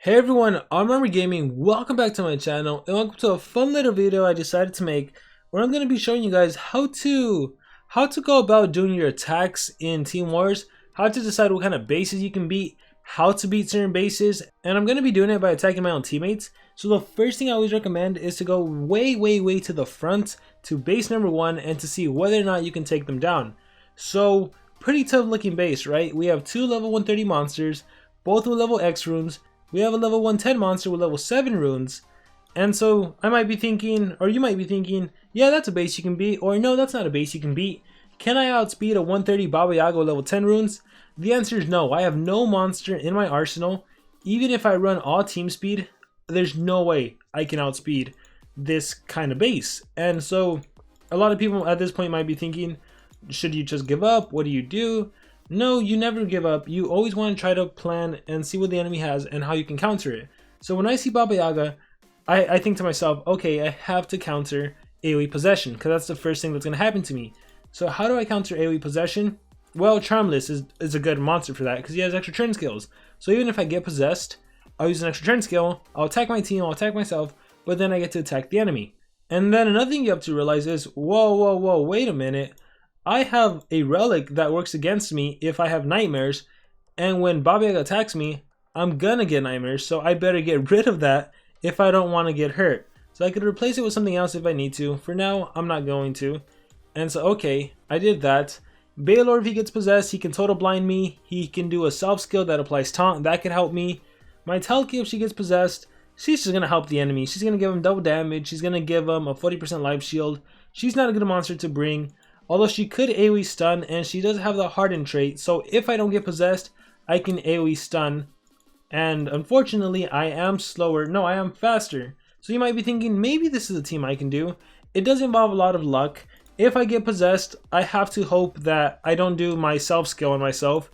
Hey everyone, I'm Armor Gaming. Welcome back to my channel and welcome to a fun little video I decided to make where I'm going to be showing you guys how to go about doing your attacks in Team Wars, how to decide what kind of bases you can beat, how to beat certain bases, and I'm going to be doing it by attacking my own teammates. So the first thing I always recommend is to go way to the front to base number 1 and to see whether or not you can take them down. So pretty tough looking base, right? We have two level 130 monsters, both with level X runes. We have a level 110 monster with level 7 runes. And so I might be thinking, or you might be thinking, yeah, that's a base you can beat, or no, that's not a base you can beat. Can I outspeed a 130 Baba Yaga with level 10 runes? The answer is no. I have no monster in my arsenal. Even if I run all team speed, there's no way I can outspeed this kind of base. And so a lot of people at this point might be thinking, should you just give up? What do you do? No, you never give up. You always want to try to plan and see what the enemy has and how you can counter it. So when I see Baba Yaga, I think to myself, okay, I have to counter AoE possession because that's the first thing that's going to happen to me. So how do I counter AoE possession? Well, Charmless is a good monster for that because he has extra turn skills. So even if I get possessed, I'll use an extra turn skill, I'll attack my team, I'll attack myself, but then I get to attack the enemy. And then another thing you have to realize is, whoa, wait a minute. I have a relic that works against me if I have nightmares, and when Baba Yaga attacks me, I'm gonna get nightmares, so I better get rid of that if I don't want to get hurt. So I could replace it with something else if I need to. For now, I'm not going to. And so, okay, I did that. Baylor, if he gets possessed, he can total blind me. He can do a self skill that applies taunt. That could help me. My Telki, if she gets possessed, she's just gonna help the enemy. She's gonna give him double damage. She's gonna give him a 40% life shield. She's not a good monster to bring. Although she could AoE stun, and she does have the harden trait, so if I don't get possessed, I can AoE stun. And unfortunately, I am slower. No, I am faster. So you might be thinking, maybe this is a team I can do. It does involve a lot of luck. If I get possessed, I have to hope that I don't do my self skill on myself.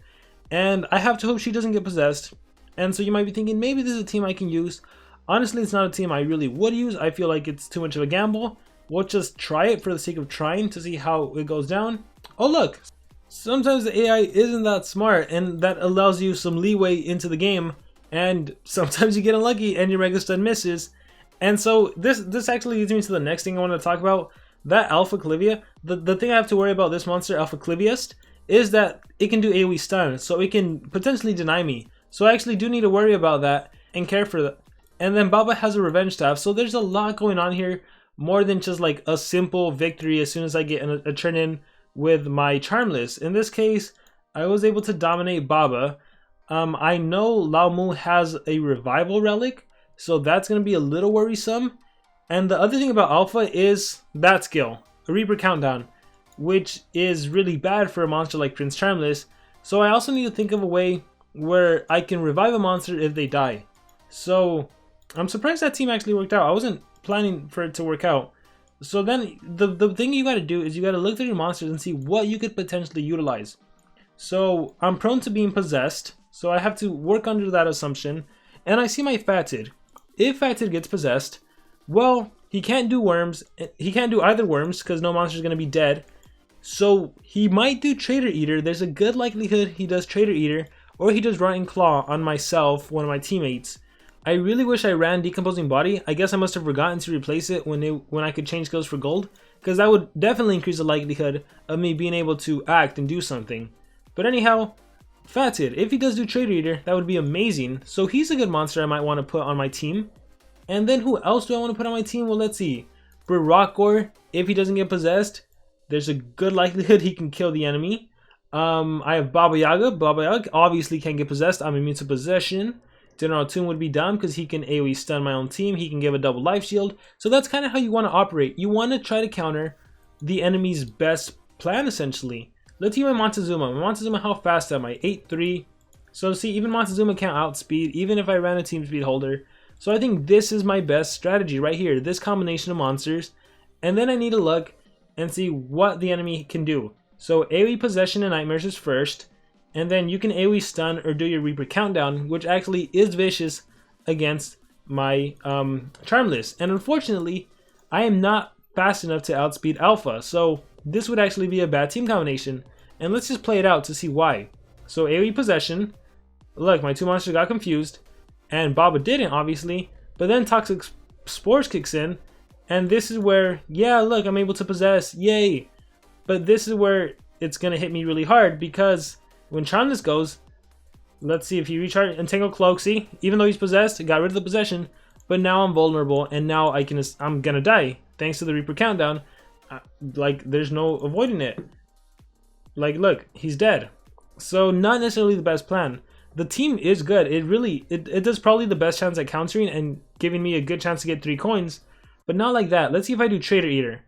And I have to hope she doesn't get possessed. And so you might be thinking, maybe this is a team I can use. Honestly, it's not a team I really would use. I feel like it's too much of a gamble. We'll just try it for the sake of trying to see how it goes down. Oh look, sometimes the AI isn't that smart and that allows you some leeway into the game, and sometimes you get unlucky and your Mega Stun misses. And so this actually leads me to the next thing I want to talk about. That Alpha Clivia, the thing I have to worry about this monster, Alpha Cliviest, is that it can do AoE stun, so it can potentially deny me. So I actually do need to worry about that and care for that. And then Baba has a revenge staff, so there's a lot going on here. More than just like a simple victory as soon as I get a turn in with my Charmless. In this case, I was able to dominate Baba. I know Lao Mu has a revival relic, so that's going to be a little worrisome. And the other thing about Alpha is that skill, a Reaper Countdown, which is really bad for a monster like Prince Charmless. So I also need to think of a way where I can revive a monster if they die. So I'm surprised that team actually worked out. I wasn't planning for it to work out. So then the thing you got to do is you got to look through your monsters and see what you could potentially utilize. So I'm prone to being possessed, so I have to work under that assumption. And I see my Fatid. If Fatid gets possessed, well, he can't do worms. He can't do either worms because no monster is going to be dead. So he might do Traitor Eater. There's a good likelihood he does Traitor Eater, or he does Rotten Claw on myself, one of my teammates. I really wish I ran Decomposing Body. I guess I must have forgotten to replace it when I could change skills for gold, because that would definitely increase the likelihood of me being able to act and do something. But anyhow, Fatid, if he does do Traitor Eater, that would be amazing. So he's a good monster I might want to put on my team. And then who else do I want to put on my team? Well, let's see. Rockgore, if he doesn't get possessed, there's a good likelihood he can kill the enemy. I have Baba Yaga. Baba Yaga obviously can't get possessed. I'm immune to possession. General Toon would be dumb because he can AoE stun my own team. He can give a double life shield. So that's kind of how you want to operate. You want to try to counter the enemy's best plan, essentially. Let's see my Montezuma. My Montezuma, how fast am I? 8-3. So see, even Montezuma can't outspeed, even if I ran a team speed holder. So I think this is my best strategy right here. This combination of monsters. And then I need to look and see what the enemy can do. So AoE Possession and Nightmares is first. And then you can AoE stun or do your Reaper Countdown, which actually is vicious against my Charmless. And unfortunately, I am not fast enough to outspeed Alpha, so this would actually be a bad team combination. And let's just play it out to see why. So AoE Possession, look, my two monsters got confused. and Baba didn't, obviously. But then Toxic Spores kicks in, and this is where, yeah, look, I'm able to possess, yay. But this is where it's gonna hit me really hard, because when Charmless goes, let's see if he recharges Entangled Cloak. See, even though he's possessed, got rid of the possession, but now I'm vulnerable, and now I'm gonna die thanks to the Reaper countdown. Like, there's no avoiding it. Like, look, he's dead. So not necessarily the best plan. The team is good. It does probably the best chance at countering and giving me a good chance to get 3 coins, but not like that. Let's see if I do Trader Eater.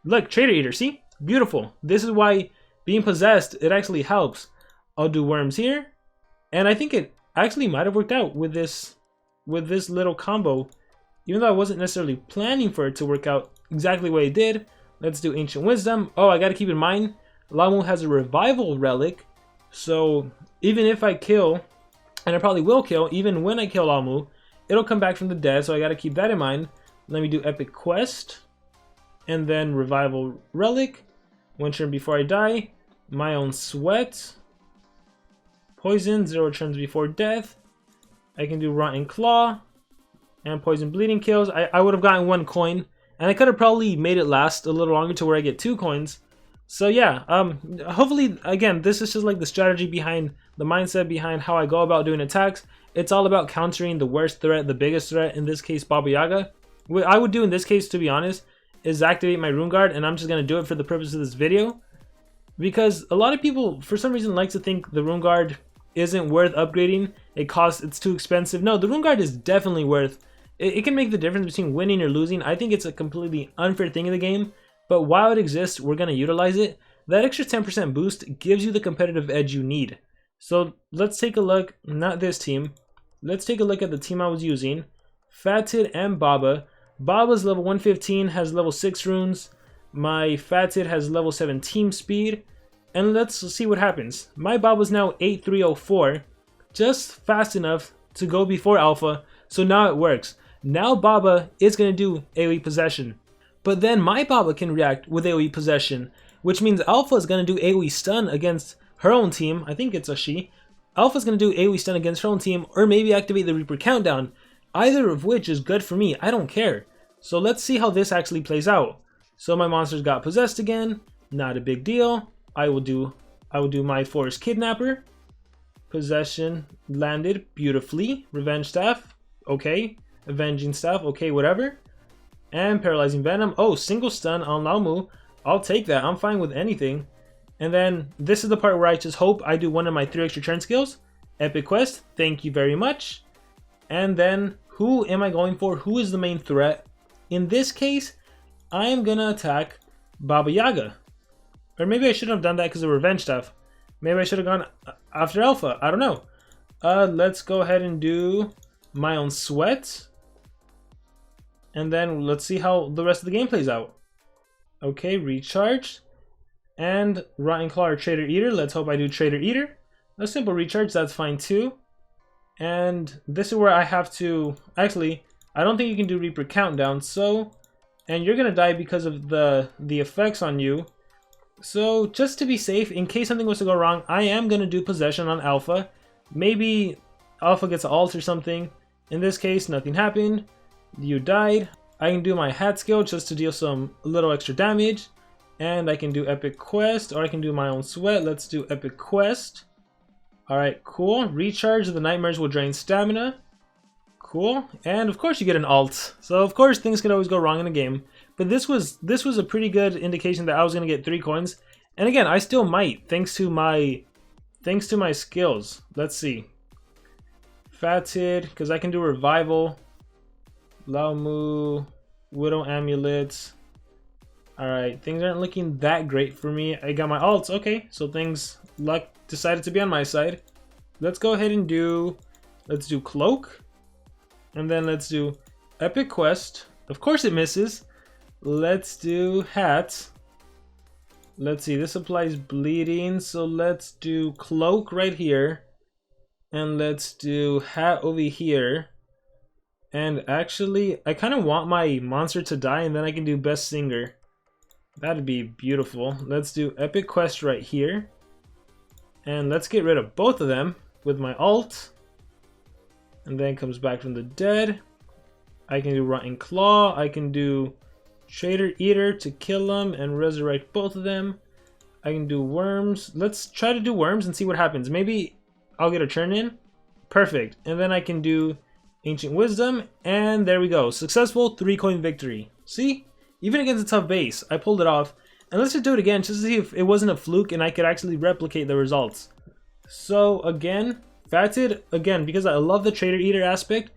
Look, Trader Eater, see? Beautiful. This is why being possessed, it actually helps. I'll do Worms here, and I think it actually might have worked out with this little combo, even though I wasn't necessarily planning for it to work out exactly the way it did. Let's do Ancient Wisdom. Oh, I gotta keep in mind, Lamu has a Revival Relic, so even if I kill, and I probably will kill, even when I kill Lamu, it'll come back from the dead, so I gotta keep that in mind. Let me do Epic Quest, and then Revival Relic. One turn before I die. My Own Sweat. Poison, 0 turns before death. I can do Rotten Claw, and Poison Bleeding kills. I would have gotten 1 coin, and I could have probably made it last a little longer to where I get 2 coins. So yeah, hopefully, again, this is just like the strategy behind, the mindset behind how I go about doing attacks. It's all about countering the worst threat, the biggest threat, in this case, Baba Yaga. What I would do in this case, to be honest, is activate my Rune Guard, and I'm just going to do it for the purpose of this video. Because a lot of people, for some reason, like to think the Rune Guard isn't worth upgrading. It's too expensive. No, the Rune Guard is definitely worth. It can make the difference between winning or losing. I think it's a completely unfair thing in the game. But while it exists, we're going to utilize it. That extra 10% boost gives you the competitive edge you need. So let's take a look, not this team. Let's take a look at the team I was using. Fatid and Baba. Baba's level 115, has level 6 runes. My Fatid has level 7 team speed. And let's see what happens. My Baba's now 8304, just fast enough to go before Alpha. So now it works. Now Baba is going to do AoE possession. But then my Baba can react with AoE possession, which means Alpha is going to do AoE stun against her own team. I think it's a she. Alpha is going to do AoE stun against her own team, or maybe activate the Reaper countdown. Either of which is good for me. I don't care. So let's see how this actually plays out. So my monsters got possessed again. Not a big deal. I will do my Forest Kidnapper. Possession landed beautifully. Revenge Staff. Okay. Avenging Staff. Okay, whatever. And Paralyzing Venom. Oh, single stun on Laomu. I'll take that. I'm fine with anything. And then this is the part where I just hope I do one of my 3 extra turn skills. Epic Quest. Thank you very much. And then who am I going for? Who is the main threat? In this case, I am going to attack Baba Yaga. Or maybe I shouldn't have done that because of Revenge Stuff. Maybe I should have gone after Alpha. I don't know. Let's go ahead and do My Own Sweat. And then let's see how the rest of the game plays out. Okay, recharge. And Rotten Claw or Trader Eater. Let's hope I do Trader Eater. A simple recharge, that's fine too. And this is where I have to... Actually, I don't think you can do Reaper Countdown, so... And you're gonna die because of the effects on you. So, just to be safe, in case something was to go wrong, I am gonna do Possession on Alpha. Maybe Alpha gets an ult or something. In this case, nothing happened. You died. I can do my hat skill just to deal some little extra damage. And I can do Epic Quest, or I can do My Own Sweat. Let's do Epic Quest. Alright, cool. Recharge of the Nightmares will drain stamina. Cool. And of course you get an ult. So of course things could always go wrong in a game. But this was a pretty good indication that I was going to get 3 coins. And again, I still might, thanks to my skills. Let's see. Fatid, because I can do Revival. Laomu, Widow Amulets. Alright, things aren't looking that great for me. I got my ults. Okay, so luck decided to be on my side. Let's go ahead and let's do Cloak. And then let's do Epic Quest. Of course it misses. Let's do Hat. Let's see, this applies bleeding, so let's do Cloak right here. And let's do Hat over here. And actually, I kind of want my monster to die, and then I can do Best Singer. That'd be beautiful. Let's do Epic Quest right here. And let's get rid of both of them with my ult. and then comes back from the dead. I can do Rotten Claw. I can do Traitor Eater to kill them and resurrect both of them. I can do Worms. Let's try to do Worms and see what happens. Maybe I'll get a turn in. Perfect. And then I can do Ancient Wisdom, and there we go. Successful 3-coin victory. See? Even against a tough base, I pulled it off. And let's just do it again just to see if it wasn't a fluke and I could actually replicate the results. So again, Fatted, again, because I love the Traitor Eater aspect,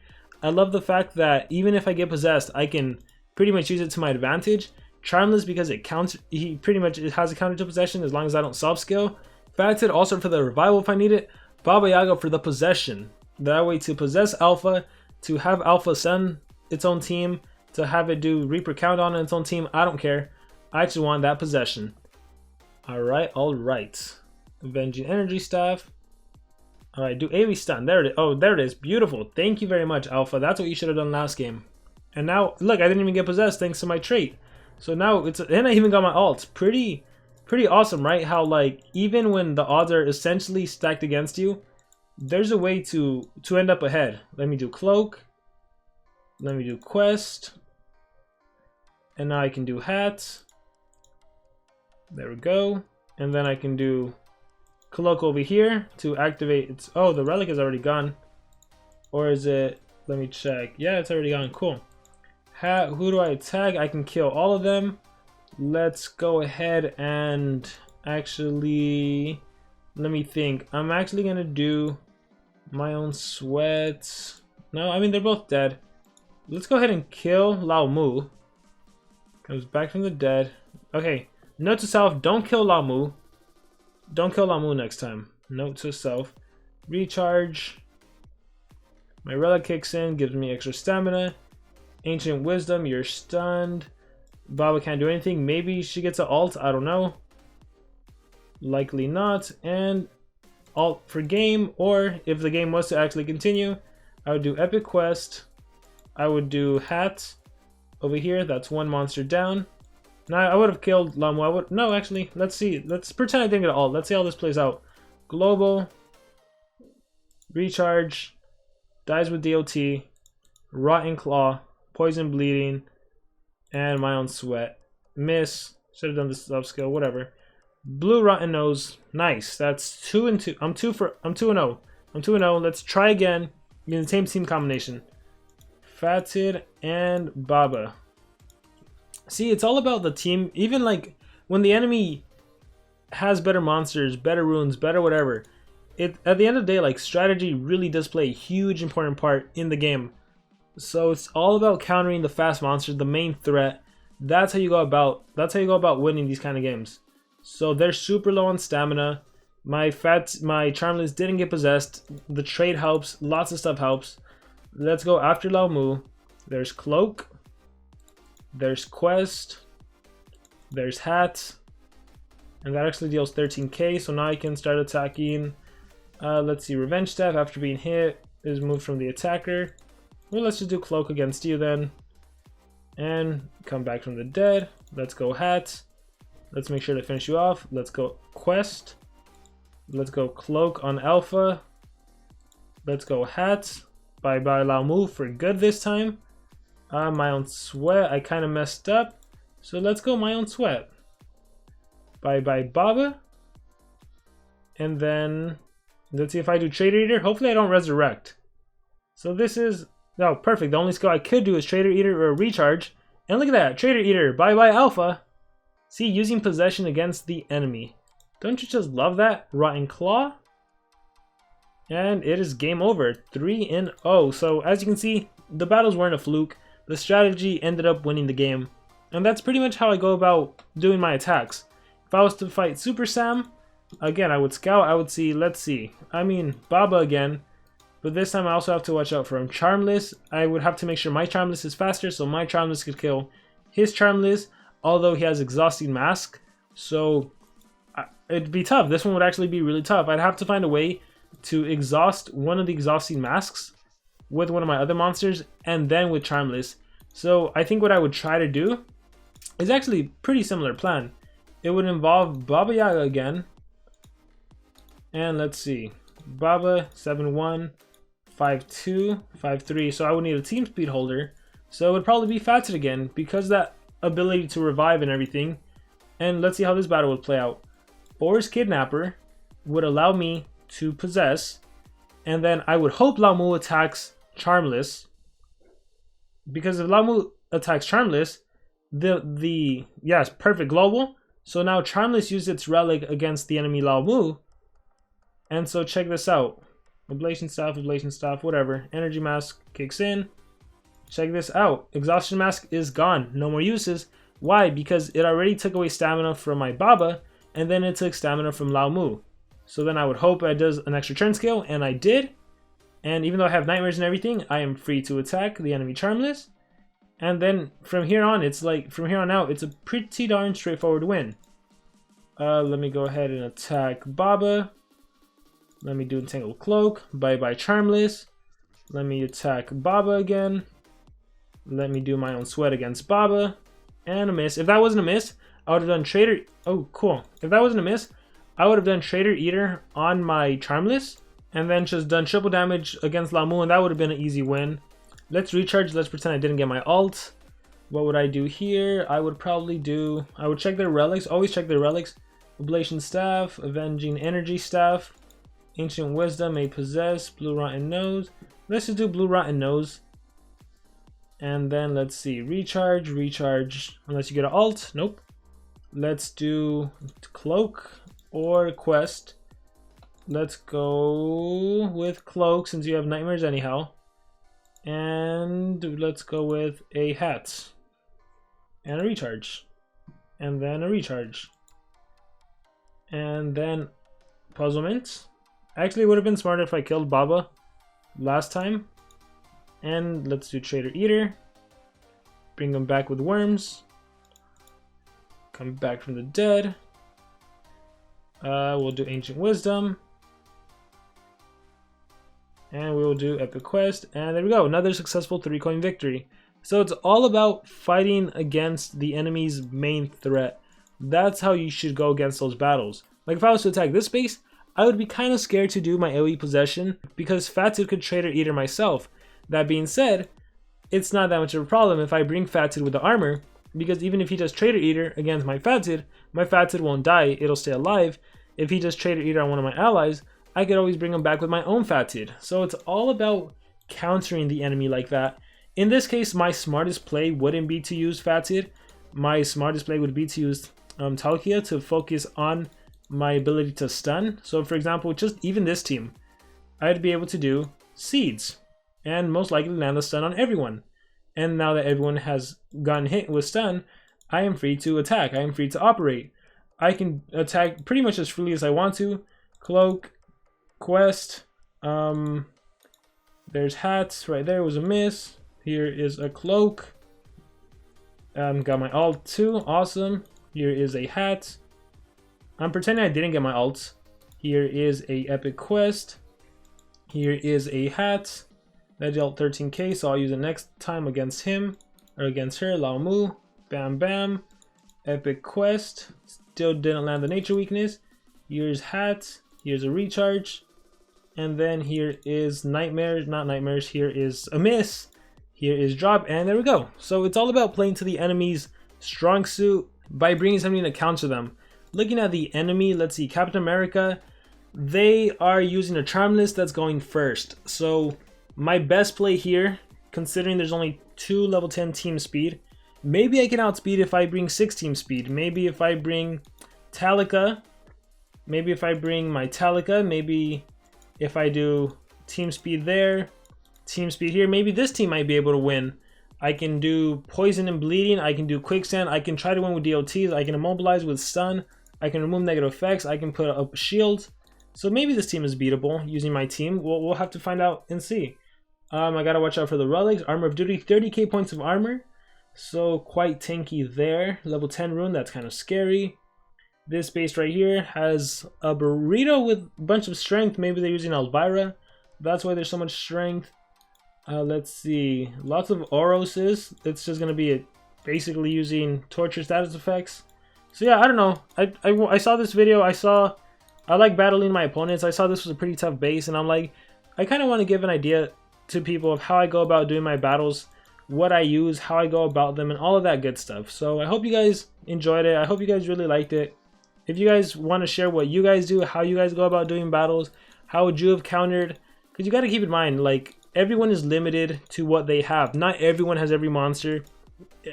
I love the fact that even if I get possessed, I can pretty much use it to my advantage. Charmless because it counts, he pretty much has a counter to possession as long as I don't self-skill. Fatted also for the revival if I need it. Baba Yaga for the possession. That way to possess Alpha, to have Alpha send its own team, to have it do Reaper count on its own team, I don't care. I just want that possession. Alright. Avenging Energy Staff. Alright, do AoE stun. There it is. Oh, there it is. Beautiful. Thank you very much, Alpha. That's what you should have done last game. And now, look, I didn't even get possessed thanks to my trait. So now it's, and I even got my ult. Pretty awesome, right? How like even when the odds are essentially stacked against you, there's a way to end up ahead. Let me do Cloak. Let me do Quest. And now I can do Hat. There we go. And then I can do Cloak over here to activate its... Oh, the relic is already gone. Or is it... Let me check. Yeah, it's already gone. Cool. Who do I tag? I can kill all of them. Let's go ahead and actually... Let me think. I'm actually going to do my own sweat. No, I mean, they're both dead. Let's go ahead and kill Lao Mu. Comes back from the dead. Okay. Note to self, don't kill Lao Mu. Don't kill Lao Mu next time. Note to self. Recharge. My relic kicks in, gives me extra stamina. Ancient Wisdom, you're stunned. Baba can't do anything. Maybe she gets an ult, I don't know. Likely not. And ult for game, or if the game was to actually continue, I would do Epic Quest. I would do Hat over here. That's one monster down. Now I would have killed Lao Mu. No, actually, let's see. Let's pretend I didn't get ult. Let's see how this plays out. Global. Recharge. Dies with DOT. Rotten Claw. Poison Bleeding. And my own sweat. Miss. Should have done this sub skill. Whatever. Blue Rotten Nose. Nice. That's 2 and 2. I'm 2 and 0. I'm 2 and 0. Let's try again. In the same team combination. Fatted and Baba. See, it's all about the team. Even like when the enemy has better monsters, better runes, better whatever, it at the end of the day, like strategy really does play a huge important part in the game. So it's all about countering the fast monsters, the main threat. That's how you go about winning these kind of games. So they're super low on stamina. My Charmless didn't get possessed. The trade helps. Lots of stuff helps. Let's go after Lao Mu. There's Cloak. There's Quest. There's Hat. And that actually deals 13k, so now I can start attacking. Let's see, Revenge Staff after being hit is moved from the attacker. Well, let's just do Cloak against you then. And come back from the dead. Let's go Hat. Let's make sure to finish you off. Let's go Quest. Let's go Cloak on Alpha. Let's go Hat. Bye-bye Lao Mu for good this time. My own sweat. I kind of messed up. So let's go my own sweat. Bye-bye Baba. And then let's see if I do Traitor Eater. Hopefully I don't resurrect. So this is... No, perfect. The only skill I could do is Traitor Eater or Recharge. And look at that. Traitor Eater. Bye-bye Alpha. See, using possession against the enemy. Don't you just love that? Rotten Claw. And it is game over. 3-0. So as you can see, the battles weren't a fluke. The strategy ended up winning the game. And that's pretty much how I go about doing my attacks. If I was to fight Super Sam, again, I would scout. I would see, let's see. I mean, Baba again. But this time I also have to watch out for him. Charmless, I would have to make sure my Charmless is faster, so my Charmless could kill his Charmless, although he has Exhausting Mask. So it'd be tough. This one would actually be really tough. I'd have to find a way to exhaust one of the Exhausting Masks with one of my other monsters, and then with Charmless. So I think what I would try to do is actually a pretty similar plan. It would involve Baba Yaga again. And let's see. Baba, 7-1. 5-2, 5-3. So I would need a team speed holder. So it would probably be Fatid again because that ability to revive and everything. And let's see how this battle would play out. Boris Kidnapper would allow me to possess, and then I would hope Lao Mu attacks Charmless, because if Lao Mu attacks Charmless, yes, perfect global. So now Charmless used its relic against the enemy Lao Mu, and so check this out. Ablation staff, whatever. Energy mask kicks in. Check this out. Exhaustion mask is gone. No more uses. Why? Because it already took away stamina from my Baba, and then it took stamina from Lao Mu. So then I would hope it does an extra turn scale, and I did. And even though I have nightmares and everything, I am free to attack the enemy Charmless. And then from here on, from here on out, it's a pretty darn straightforward win. Let me go ahead and attack Baba. Let me do Entangled Cloak. Bye-bye Charmless. Let me attack Baba again. Let me do my own sweat against Baba. And a miss. If that wasn't a miss, I would have done Trader... Oh, cool. If that wasn't a miss, I would have done Trader Eater on my Charmless, and then just done triple damage against Lao Mu, and that would have been an easy win. Let's recharge. Let's pretend I didn't get my ult. What would I do here? I would probably do... I would check their relics. Always check their relics. Ablation Staff, Avenging Energy Staff, Ancient Wisdom, May Possess, Blue Rotten Nose. Let's just do Blue Rotten Nose. And then let's see, recharge, unless you get an ult. Nope. Let's do Cloak or Quest. Let's go with Cloak since you have nightmares anyhow. And let's go with a hat. And a recharge. And then a recharge. And then Puzzlement. Actually, it would have been smarter if I killed Baba last time. And let's do Trader Eater. Bring him back with worms. Come back from the dead. We'll do Ancient Wisdom. And we will do Epic Quest. And there we go. Another successful 3-coin victory. So it's all about fighting against the enemy's main threat. That's how you should go against those battles. Like if I was to attack this base, I would be kind of scared to do my AoE possession because Fatid could Trader Eater myself. That being said, it's not that much of a problem if I bring Fatid with the armor, because even if he does Trader Eater against my Fatid won't die, it'll stay alive. If he does Trader Eater on one of my allies, I could always bring him back with my own Fatid. So it's all about countering the enemy like that. In this case, my smartest play wouldn't be to use Fatid. My smartest play would be to use Talkia to focus on my ability to stun. So for example, just even this team, I'd be able to do Seeds and most likely land the stun on everyone. And now that everyone has gotten hit with stun, I am free to attack. I am free to operate. I can attack pretty much as freely as I want to. Cloak, Quest, there's hats right there, was a miss. Here is a cloak. Got my ult too, awesome. Here is a hat. I'm pretending I didn't get my ult. Here is a epic quest. Here is a hat. That dealt 13k, so I'll use it next time against him or against her. Lao Mu, bam bam. Epic quest. Still didn't land the nature weakness. Here's hat. Here's a recharge. And then here is nightmares, not nightmares. Here is a miss. Here is drop, and there we go. So it's all about playing to the enemy's strong suit by bringing something to counter them. Looking at the enemy, let's see, Captain America, they are using a Charmless that's going first. So my best play here, considering there's only 2 level 10 team speed, maybe I can outspeed if I bring 6 team speed. Maybe if I bring Talika, maybe if I bring my Talika, maybe if I do team speed there, team speed here, maybe this team might be able to win. I can do poison and bleeding, I can do quicksand, I can try to win with DOTs, I can immobilize with stun, I can remove negative effects, I can put up a shield. So maybe this team is beatable using my team. We'll have to find out and see. I gotta watch out for the relics. Armor of Duty, 30k points of armor. So quite tanky there. Level 10 rune, that's kind of scary. This base right here has a burrito with a bunch of strength. Maybe they're using Elvira. That's why there's so much strength. Let's see. Lots of Oroses. It's just going to be basically using torture status effects. So yeah, I don't know. I saw this video. I like battling my opponents. I saw this was a pretty tough base. And I'm like, I kind of want to give an idea to people of how I go about doing my battles, what I use, how I go about them, and all of that good stuff. So I hope you guys enjoyed it. I hope you guys really liked it. If you guys want to share what you guys do, how you guys go about doing battles, how would you have countered? Because you got to keep in mind, like, everyone is limited to what they have. Not everyone has every monster.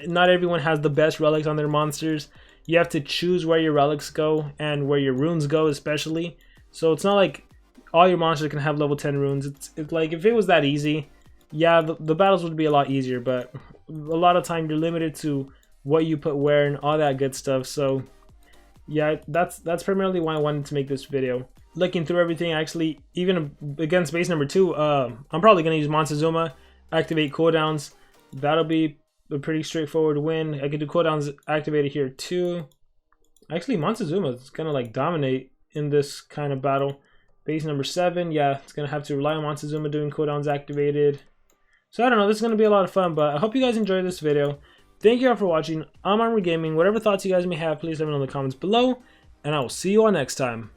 Not everyone has the best relics on their monsters. You have to choose where your relics go and where your runes go, especially. So it's not like all your monsters can have level 10 runes. It's like, if it was that easy, yeah, the battles would be a lot easier, but a lot of time you're limited to what you put where and all that good stuff. So yeah, that's primarily why I wanted to make this video. Looking through everything, actually, even against base number 2, I'm probably going to use Montezuma, activate cooldowns. That'll be a pretty straightforward win. I could do cooldowns activated here too. Actually, Montezuma is going to like dominate in this kind of battle. Base number 7, yeah, it's going to have to rely on Montezuma doing cooldowns activated. So I don't know, this is going to be a lot of fun, but I hope you guys enjoyed this video. Thank you all for watching. I'm Armor Gaming. Whatever thoughts you guys may have, please let me know in the comments below, and I will see you all next time.